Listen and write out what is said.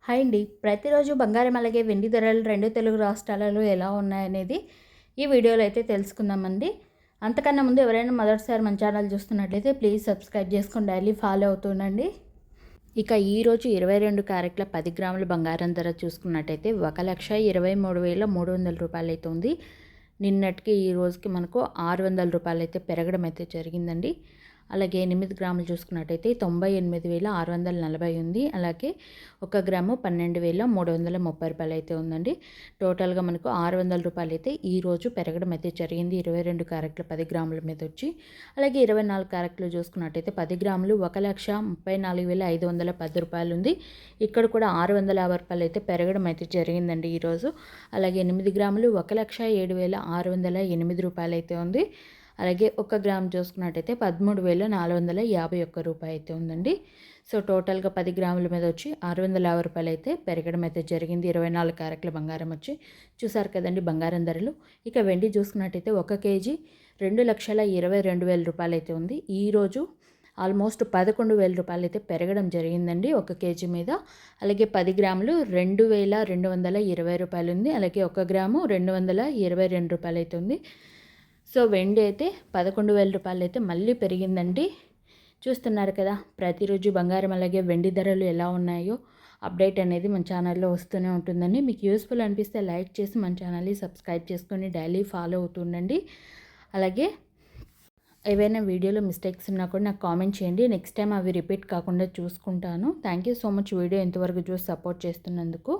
Hi అండి. ప్రతిరోజు బంగారం అలాగే వెండి ధరలు రెండు తెలుగు రాష్ట్రాలలో ఎలా ఉన్నాయనేది ఈ వీడియోలో అయితే తెలుసుకుందామండి. అంతకన్నా ముందు ఎవరైనా మొదటిసారి మన ఛానల్ చూస్తున్నట్లయితే ప్లీజ్ సబ్స్క్రైబ్ చేసుకొని డైలీ ఫాలో అవుతుండండి. ఇక ఈరోజు 22 క్యారెట్ల 10 గ్రాముల బంగారం ధర చూసుకున్నట్టయితే 1,23,300 రూపాయలు అయితే ఉంది. నిన్నటికి ఈ రోజుకి మనకు 600 రూపాయలు అయితే పెరగడం అయితే జరిగిందండి. అలాగే 8 గ్రాములు చూసుకున్నట్టయితే 98,640 ఉంది. అలాగే 1 గ్రాము 12,330 రూపాయలు అయితే ఉందండి. టోటల్గా మనకు 600 రూపాయలు అయితే ఈరోజు పెరగడం అయితే జరిగింది 22 క్యారెట్ల 10 గ్రాముల మీద వచ్చి. అలాగే 24 క్యారెట్లు చూసుకున్నట్టయితే 10 గ్రాములు 1,34,510 రూపాయలు ఉంది. ఇక్కడ కూడా 650 రూపాయలు అయితే పెరగడం అయితే జరిగిందండి ఈరోజు. అలాగే 8 గ్రాములు 1,07,608 రూపాయలు అయితే ఉంది. అలాగే 1 గ్రామ్ చూసుకున్నట్టయితే 13,451 రూపాయలు అయితే ఉందండి. సో టోటల్గా 10 గ్రాముల మీద వచ్చి 650 రూపాయలు అయితే పెరగడం అయితే జరిగింది 24 క్యారెట్ల బంగారం వచ్చి. చూసారు కదండి బంగారం ధరలు. ఇక వెండి చూసుకున్నట్టయితే 1 కేజీ 2,22,000 రూపాయలు అయితే ఉంది. ఈరోజు ఆల్మోస్ట్ 11,000 రూపాయలు అయితే పెరగడం జరిగిందండి 1 కేజీ మీద. అలాగే 10 గ్రాములు 2,220 రూపాయలు ఉంది. అలాగే 1 గ్రాము 222 రూపాయలు అయితే ఉంది. సో వెండి అయితే 11,000 రూపాయలు అయితే మళ్ళీ పెరిగిందండి. చూస్తున్నారు కదా ప్రతిరోజు బంగారం అలాగే వెండి ధరలు ఎలా ఉన్నాయో అప్డేట్ అనేది మన ఛానల్లో వస్తూనే ఉంటుందండి. మీకు యూస్ఫుల్ అనిపిస్తే లైక్ చేసి మన ఛానల్ని సబ్స్క్రైబ్ చేసుకొని డైలీ ఫాలో అవుతుండండి. అలాగే ఏవైనా వీడియోలో మిస్టేక్స్ ఉన్నా కూడా నాకు కామెంట్ చేయండి. నెక్స్ట్ టైం అవి రిపీట్ కాకుండా చూసుకుంటాను. Thank you so much video ఇంతవరకు చూసి సపోర్ట్ చేస్తున్నందుకు.